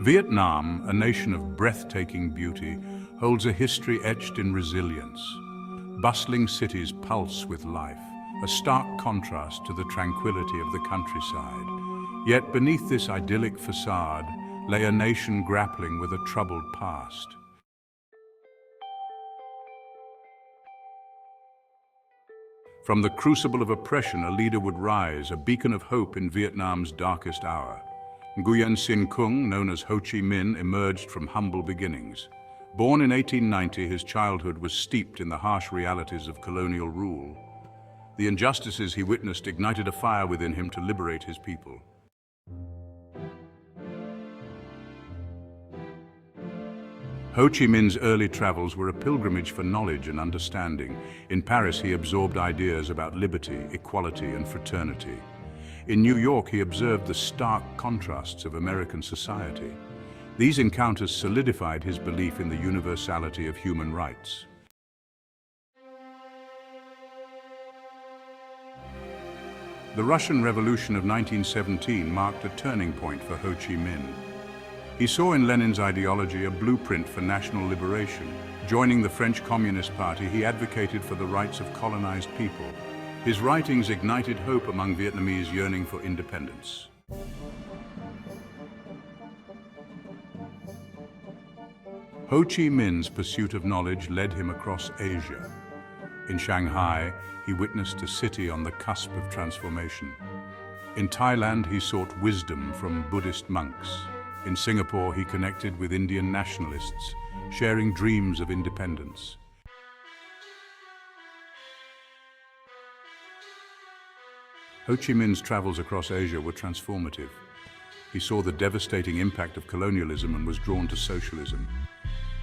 Vietnam, a nation of breathtaking beauty, holds a history etched in resilience. Bustling cities pulse with life, a stark contrast to the tranquility of the countryside. Yet beneath this idyllic facade lay a nation grappling with a troubled past. From the crucible of oppression, a leader would rise, a beacon of hope in Vietnam's darkest hour. Nguyen Sin Cung, known as Ho Chi Minh, emerged from humble beginnings. Born in 1890, his childhood was steeped in the harsh realities of colonial rule. The injustices he witnessed ignited a fire within him to liberate his people. Ho Chi Minh's early travels were a pilgrimage for knowledge and understanding. In Paris, he absorbed ideas about liberty, equality, and fraternity. In New York, he observed the stark contrasts of American society. These encounters solidified his belief in the universality of human rights. The Russian Revolution of 1917 marked a turning point for Ho Chi Minh. He saw in Lenin's ideology a blueprint for national liberation. Joining the French Communist Party, he advocated for the rights of colonized people. His writings ignited hope among Vietnamese yearning for independence. Ho Chi Minh's pursuit of knowledge led him across Asia. In Shanghai, he witnessed a city on the cusp of transformation. In Thailand, he sought wisdom from Buddhist monks. In Singapore, he connected with Indian nationalists, sharing dreams of independence. Ho Chi Minh's travels across Asia were transformative. He saw the devastating impact of colonialism and was drawn to socialism.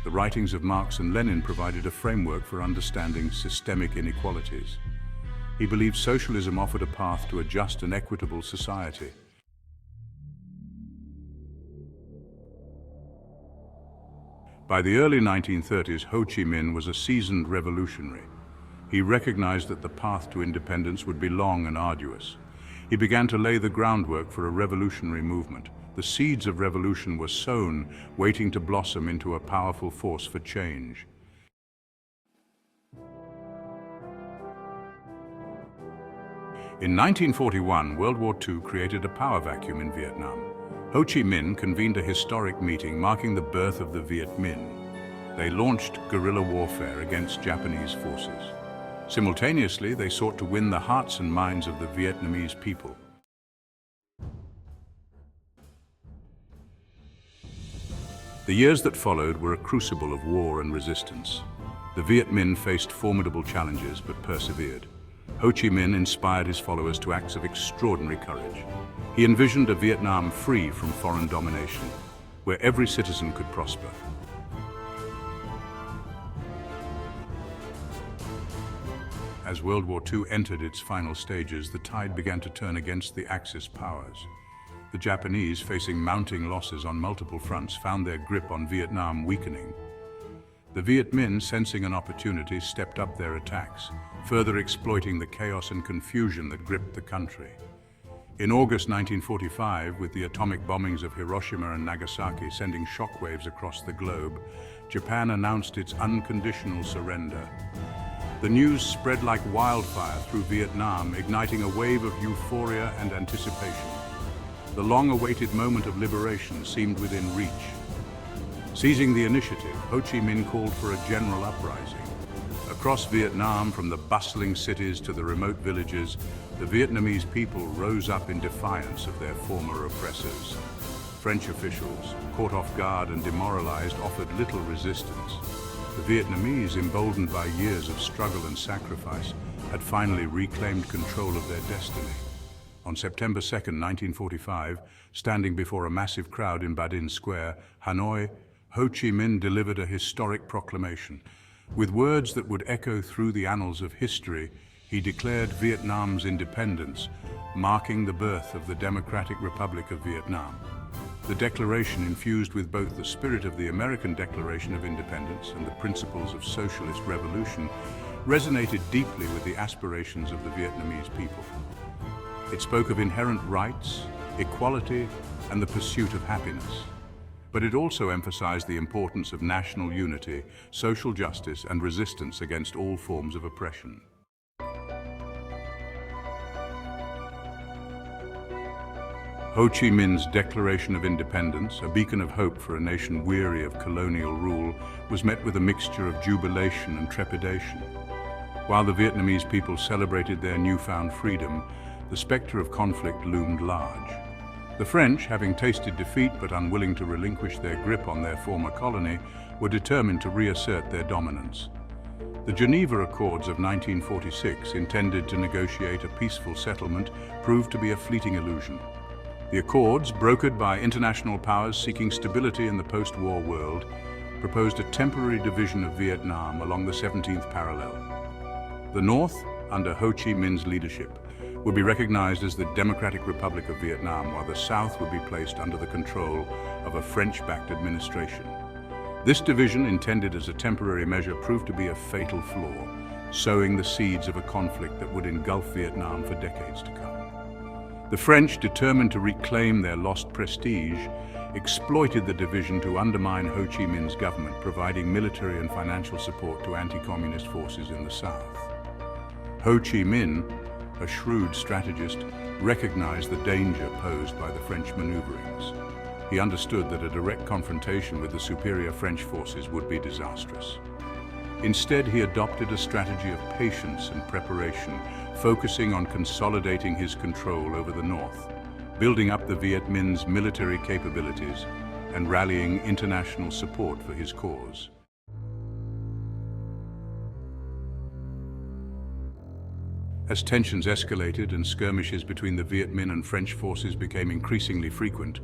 The writings of Marx and Lenin provided a framework for understanding systemic inequalities. He believed socialism offered a path to a just and equitable society. By the early 1930s, Ho Chi Minh was a seasoned revolutionary. He recognized that the path to independence would be long and arduous. He began to lay the groundwork for a revolutionary movement. The seeds of revolution were sown, waiting to blossom into a powerful force for change. In 1941, World War II created a power vacuum in Vietnam. Ho Chi Minh convened a historic meeting marking the birth of the Viet Minh. They launched guerrilla warfare against Japanese forces. Simultaneously, they sought to win the hearts and minds of the Vietnamese people. The years that followed were a crucible of war and resistance. The Viet Minh faced formidable challenges but persevered. Ho Chi Minh inspired his followers to acts of extraordinary courage. He envisioned a Vietnam free from foreign domination, where every citizen could prosper. As World War II entered its final stages, the tide began to turn against the Axis powers. The Japanese, facing mounting losses on multiple fronts, found their grip on Vietnam weakening. The Viet Minh, sensing an opportunity, stepped up their attacks, further exploiting the chaos and confusion that gripped the country. In August 1945, with the atomic bombings of Hiroshima and Nagasaki sending shockwaves across the globe, Japan announced its unconditional surrender. The news spread like wildfire through Vietnam, igniting a wave of euphoria and anticipation. The long-awaited moment of liberation seemed within reach. Seizing the initiative, Ho Chi Minh called for a general uprising. Across Vietnam, from the bustling cities to the remote villages, the Vietnamese people rose up in defiance of their former oppressors. French officials, caught off guard and demoralized, offered little resistance. The Vietnamese, emboldened by years of struggle and sacrifice, had finally reclaimed control of their destiny. On September 2, 1945, standing before a massive crowd in Ba Dinh Square, Hanoi, Ho Chi Minh delivered a historic proclamation. With words that would echo through the annals of history, he declared Vietnam's independence, marking the birth of the Democratic Republic of Vietnam. The declaration, infused with both the spirit of the American Declaration of Independence and the principles of socialist revolution, resonated deeply with the aspirations of the Vietnamese people. It spoke of inherent rights, equality, and the pursuit of happiness. but it also emphasized the importance of national unity, social justice, and resistance against all forms of oppression. Ho Chi Minh's Declaration of Independence, a beacon of hope for a nation weary of colonial rule, was met with a mixture of jubilation and trepidation. While the Vietnamese people celebrated their newfound freedom, the specter of conflict loomed large. The French, having tasted defeat but unwilling to relinquish their grip on their former colony, were determined to reassert their dominance. The Geneva Accords of 1946, intended to negotiate a peaceful settlement, proved to be a fleeting illusion. The accords, brokered by international powers seeking stability in the post-war world, proposed a temporary division of Vietnam along the 17th parallel. The North, under Ho Chi Minh's leadership, would be recognized as the Democratic Republic of Vietnam, while the South would be placed under the control of a French-backed administration. This division, intended as a temporary measure, proved to be a fatal flaw, sowing the seeds of a conflict that would engulf Vietnam for decades to come. The French, determined to reclaim their lost prestige, exploited the division to undermine Ho Chi Minh's government, providing military and financial support to anti-communist forces in the South. Ho Chi Minh, a shrewd strategist, recognized the danger posed by the French maneuverings. He understood that a direct confrontation with the superior French forces would be disastrous. Instead, he adopted a strategy of patience and preparation, focusing on consolidating his control over the North, building up the Viet Minh's military capabilities, and rallying international support for his cause. As tensions escalated and skirmishes between the Viet Minh and French forces became increasingly frequent,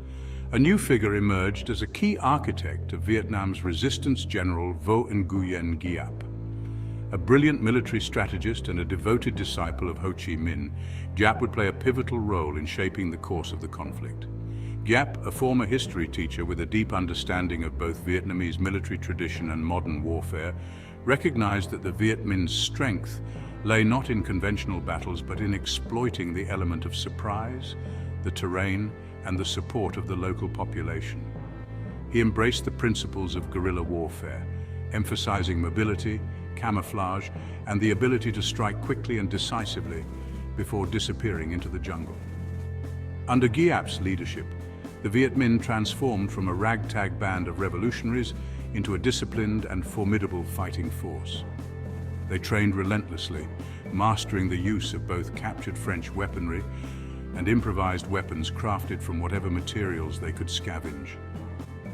a new figure emerged as a key architect of Vietnam's resistance, General Vo Nguyen Giap. A brilliant military strategist and a devoted disciple of Ho Chi Minh, Giap would play a pivotal role in shaping the course of the conflict. Giap, a former history teacher with a deep understanding of both Vietnamese military tradition and modern warfare, recognized that the Viet Minh's strength lay not in conventional battles but in exploiting the element of surprise, the terrain, and the support of the local population. He embraced the principles of guerrilla warfare, emphasizing mobility, camouflage, and the ability to strike quickly and decisively before disappearing into the jungle. Under Giap's leadership, the Viet Minh transformed from a ragtag band of revolutionaries into a disciplined and formidable fighting force. They trained relentlessly, mastering the use of both captured French weaponry and improvised weapons crafted from whatever materials they could scavenge.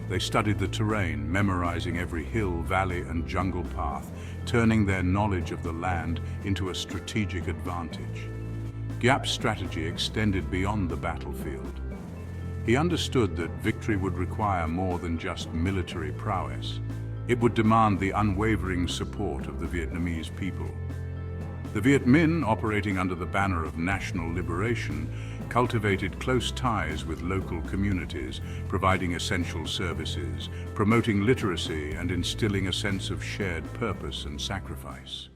They studied the terrain, memorizing every hill, valley, and jungle path, turning their knowledge of the land into a strategic advantage. Giap's strategy extended beyond the battlefield. He understood that victory would require more than just military prowess. It would demand the unwavering support of the Vietnamese people. The Viet Minh, operating under the banner of national liberation, cultivated close ties with local communities, providing essential services, promoting literacy, and instilling a sense of shared purpose and sacrifice.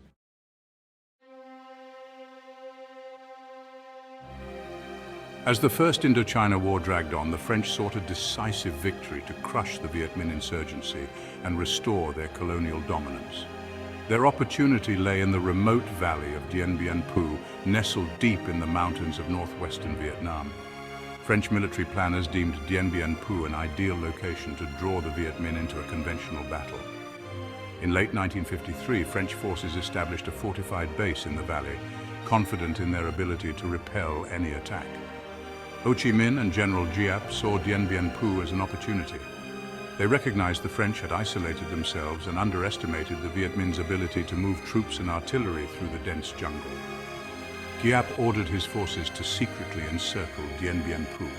As the First Indochina War dragged on, the French sought a decisive victory to crush the Viet Minh insurgency and restore their colonial dominance. Their opportunity lay in the remote valley of Dien Bien Phu, nestled deep in the mountains of northwestern Vietnam. French military planners deemed Dien Bien Phu an ideal location to draw the Viet Minh into a conventional battle. In late 1953, French forces established a fortified base in the valley, confident in their ability to repel any attack. Ho Chi Minh and General Giap saw Dien Bien Phu as an opportunity. They recognized the French had isolated themselves and underestimated the Viet Minh's ability to move troops and artillery through the dense jungle. Giap ordered his forces to secretly encircle Dien Bien Phu.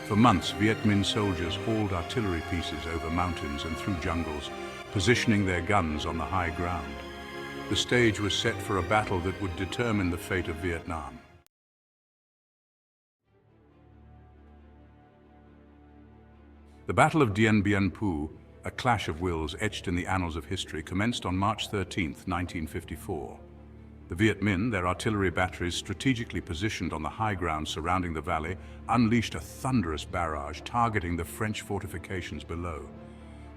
For months, Viet Minh soldiers hauled artillery pieces over mountains and through jungles, positioning their guns on the high ground. The stage was set for a battle that would determine the fate of Vietnam. The Battle of Dien Bien Phu, a clash of wills etched in the annals of history, commenced on March 13, 1954. The Viet Minh, their artillery batteries strategically positioned on the high ground surrounding the valley, unleashed a thunderous barrage targeting the French fortifications below.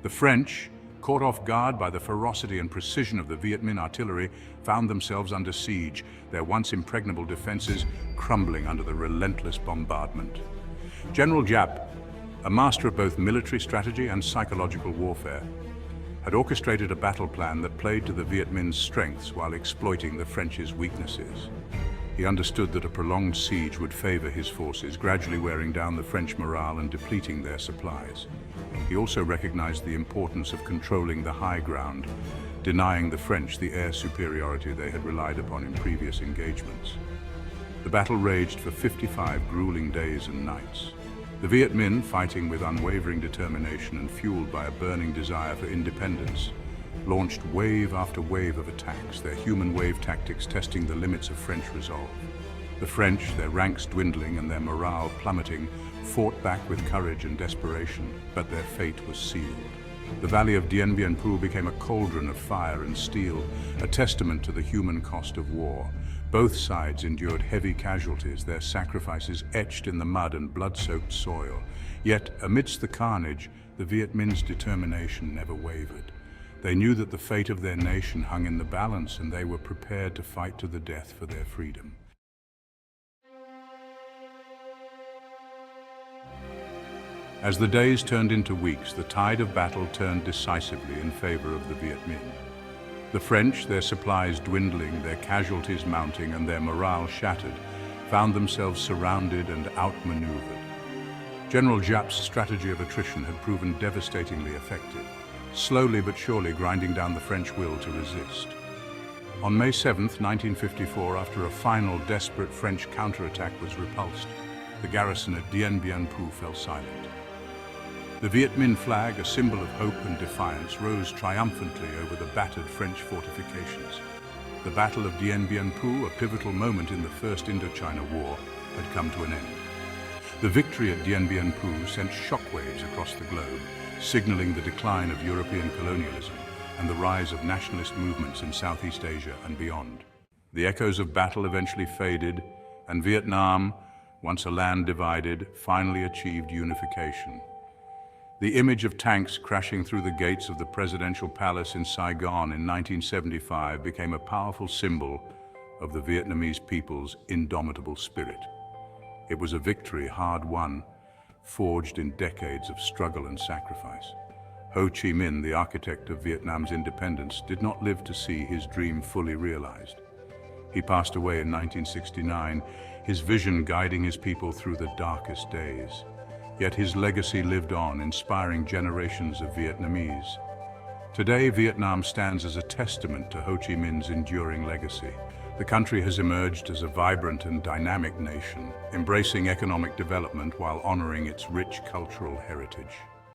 The French, caught off guard by the ferocity and precision of the Viet Minh artillery, found themselves under siege, their once impregnable defenses crumbling under the relentless bombardment. General Giap, a master of both military strategy and psychological warfare, had orchestrated a battle plan that played to the Viet Minh's strengths while exploiting the French's weaknesses. He understood that a prolonged siege would favor his forces, gradually wearing down the French morale and depleting their supplies. He also recognized the importance of controlling the high ground, denying the French the air superiority they had relied upon in previous engagements. The battle raged for 55 grueling days and nights. The Viet Minh, fighting with unwavering determination and fueled by a burning desire for independence, launched wave after wave of attacks, their human wave tactics testing the limits of French resolve. The French, their ranks dwindling and their morale plummeting, fought back with courage and desperation, but their fate was sealed. The valley of Dien Bien Phu became a cauldron of fire and steel, a testament to the human cost of war. Both sides endured heavy casualties, their sacrifices etched in the mud and blood-soaked soil. Yet, amidst the carnage, the Viet Minh's determination never wavered. They knew that the fate of their nation hung in the balance, and they were prepared to fight to the death for their freedom. As the days turned into weeks, the tide of battle turned decisively in favor of the Viet Minh. The French, their supplies dwindling, their casualties mounting, and their morale shattered, found themselves surrounded and outmaneuvered. General Giap's strategy of attrition had proven devastatingly effective, slowly but surely grinding down the French will to resist. On May 7, 1954, after a final desperate French counterattack was repulsed, the garrison at Dien Bien Phu fell silent. The Viet Minh flag, a symbol of hope and defiance, rose triumphantly over the battered French fortifications. The Battle of Dien Bien Phu, a pivotal moment in the First Indochina War, had come to an end. The victory at Dien Bien Phu sent shockwaves across the globe, signaling the decline of European colonialism and the rise of nationalist movements in Southeast Asia and beyond. The echoes of battle eventually faded, and Vietnam, once a land divided, finally achieved unification. The image of tanks crashing through the gates of the presidential palace in Saigon in 1975 became a powerful symbol of the Vietnamese people's indomitable spirit. It was a victory hard won, forged in decades of struggle and sacrifice. Ho Chi Minh, the architect of Vietnam's independence, did not live to see his dream fully realized. He passed away in 1969, his vision guiding his people through the darkest days. Yet his legacy lived on, inspiring generations of Vietnamese. Today, Vietnam stands as a testament to Ho Chi Minh's enduring legacy. The country has emerged as a vibrant and dynamic nation, embracing economic development while honoring its rich cultural heritage.